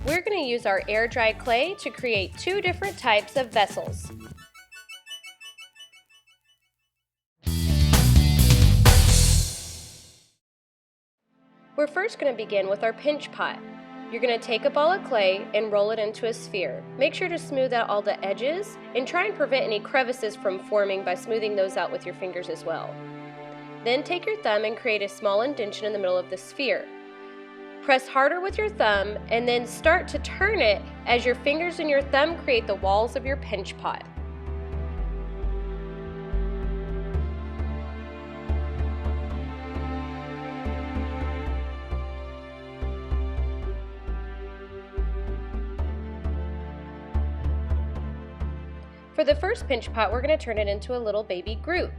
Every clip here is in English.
We're going to use our air dry clay to create two different types of vessels. We're first going to begin with our pinch pot. You're going to take a ball of clay and roll it into a sphere. Make sure to smooth out all the edges and try and prevent any crevices from forming by smoothing those out with your fingers as well. Then take your thumb and create a small indentation in the middle of the sphere. Press harder with your thumb and then start to turn it as your fingers and your thumb create the walls of your pinch pot. For the first pinch pot, we're going to turn it into a little Baby Groot.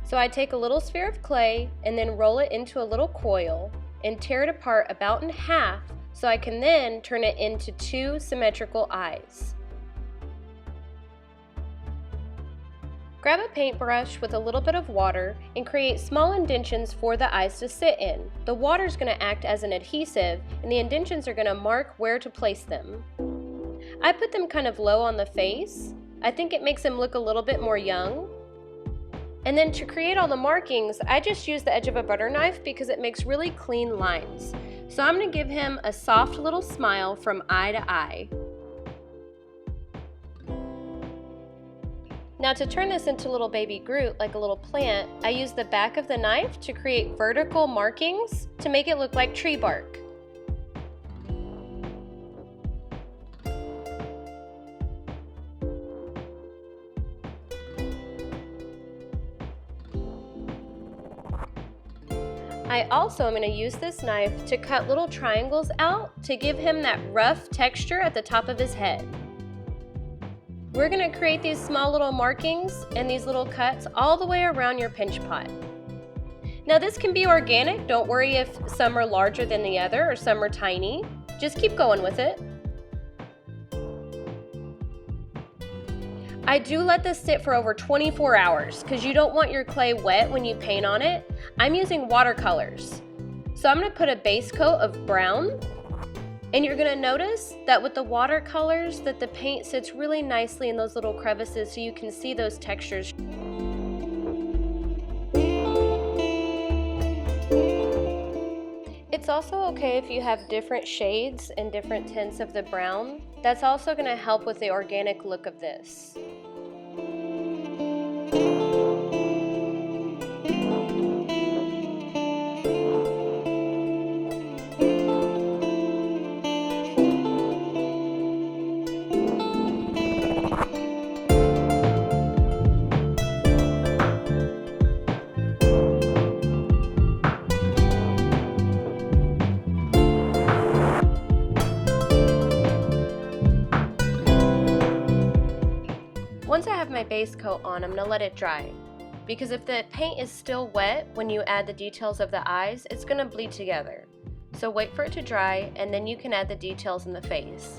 So I take a little sphere of clay and then roll it into a little coil and tear it apart about in half so I can then turn it into two symmetrical eyes. Grab a paintbrush with a little bit of water and create small indentions for the eyes to sit in. The water is going to act as an adhesive and the indentions are going to mark where to place them. I put them kind of low on the face. I think it makes him look a little bit more young. And then to create all the markings, I just use the edge of a butter knife because it makes really clean lines. So I'm going to give him a soft little smile from eye to eye. Now to turn this into little Baby Groot, like a little plant, I use the back of the knife to create vertical markings to make it look like tree bark. I also am going to use this knife to cut little triangles out to give him that rough texture at the top of his head. We're going to create these small little markings and these little cuts all the way around your pinch pot. Now this can be organic, don't worry if some are larger than the other or some are tiny. Just keep going with it. I do let this sit for over 24 hours because you don't want your clay wet when you paint on it. I'm using watercolors. So I'm going to put a base coat of brown, and you're going to notice that with the watercolors that the paint sits really nicely in those little crevices so you can see those textures. It's also okay if you have different shades and different tints of the brown. That's also going to help with the organic look of this. Once I have my base coat on, I'm going to let it dry. Because if the paint is still wet when you add the details of the eyes, it's going to bleed together. So wait for it to dry and then you can add the details in the face.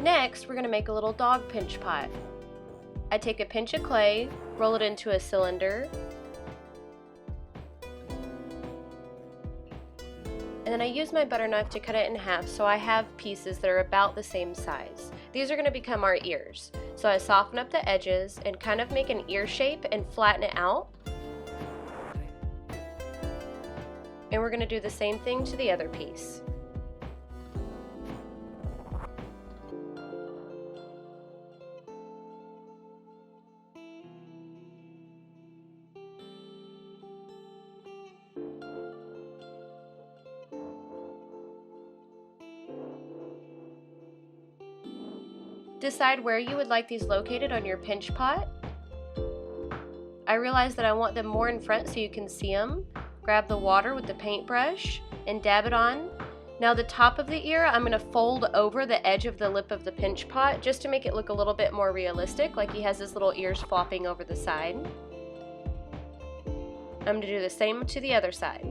Next, we're going to make a little dog pinch pot. I take a pinch of clay, roll it into a cylinder, and then I use my butter knife to cut it in half so I have pieces that are about the same size. These are going to become our ears. So I soften up the edges and kind of make an ear shape and flatten it out. And we're going to do the same thing to the other piece. Decide where you would like these located on your pinch pot. I realize that I want them more in front so you can see them. Grab the water with the paintbrush and dab it on. Now the top of the ear, I'm going to fold over the edge of the lip of the pinch pot just to make it look a little bit more realistic, like he has his little ears flopping over the side. I'm going to do the same to the other side.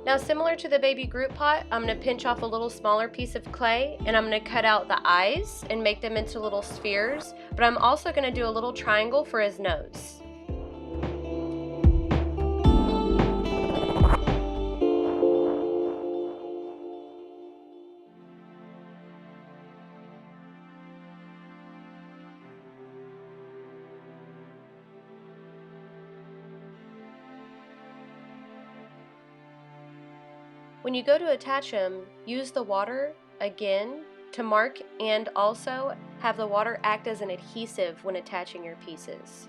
Now, similar to the Baby Groot pot, I'm going to pinch off a little smaller piece of clay and I'm going to cut out the eyes and make them into little spheres, but I'm also going to do a little triangle for his nose. When you go to attach them, use the water again to mark and also have the water act as an adhesive when attaching your pieces.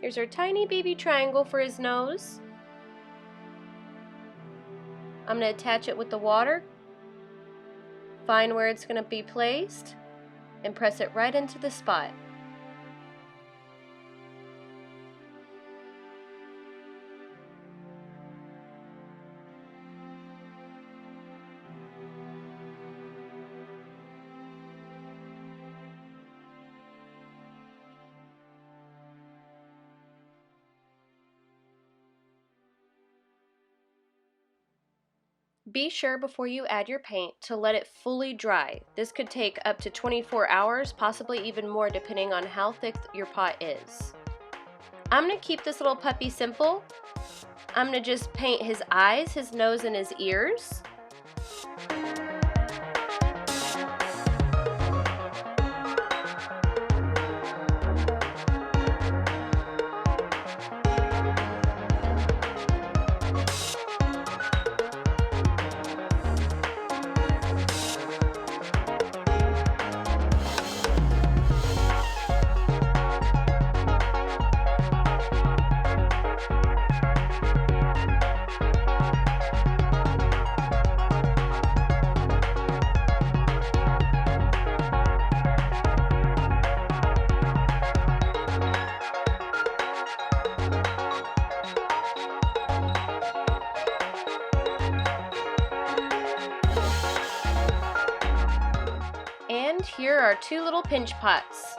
Here's our tiny baby triangle for his nose. I'm going to attach it with the water. Find where it's going to be placed and press it right into the spot. Be sure before you add your paint to let it fully dry. This could take up to 24 hours, possibly even more depending on how thick your pot is. I'm going to keep this little puppy simple. I'm going to just paint his eyes, his nose, and his ears. And here are two little pinch pots.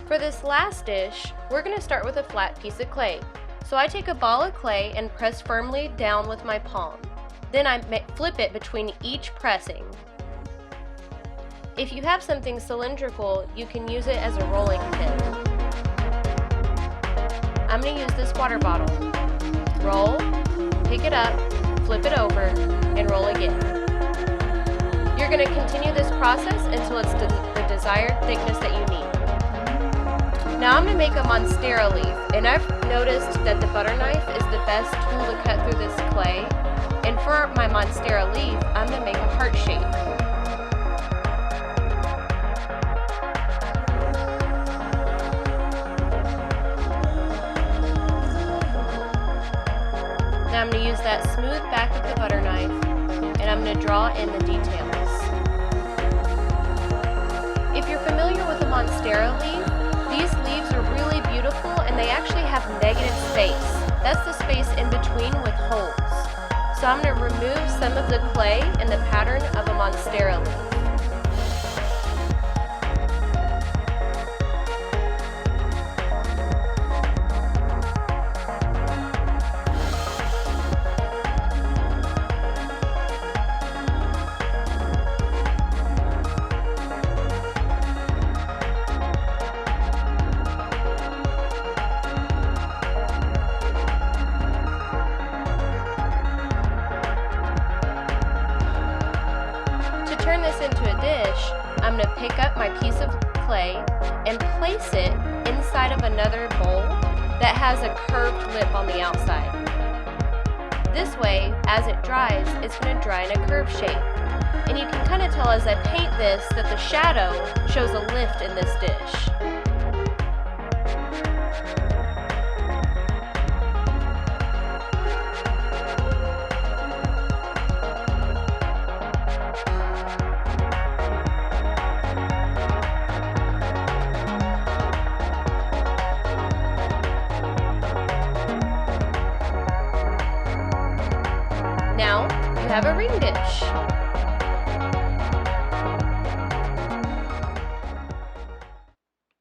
For this last dish, we're going to start with a flat piece of clay. So I take a ball of clay and press firmly down with my palm. Then I flip it between each pressing. If you have something cylindrical, you can use it as a rolling pin. I'm going to use this water bottle. Roll, pick it up, flip it over, and roll again. You're going to continue this process until it's the desired thickness that you need. Now I'm going to make a monstera leaf, and I've noticed that the butter knife is the best tool to cut through this clay. And for my monstera leaf, I'm going to make a heart shape. Now I'm going to use that smooth back of the butter knife and I'm going to draw in the details. If you're familiar with a monstera leaf, these leaves are really beautiful and they actually have negative space. That's the space in between with holes. So I'm going to remove some of the clay and the pattern of a monstera leaf. Turn this into a dish, I'm going to pick up my piece of clay and place it inside of another bowl that has a curved lip on the outside. This way, as it dries, it's going to dry in a curved shape. And you can kind of tell as I paint this that the shadow shows a lift in this dish. have a ring dish.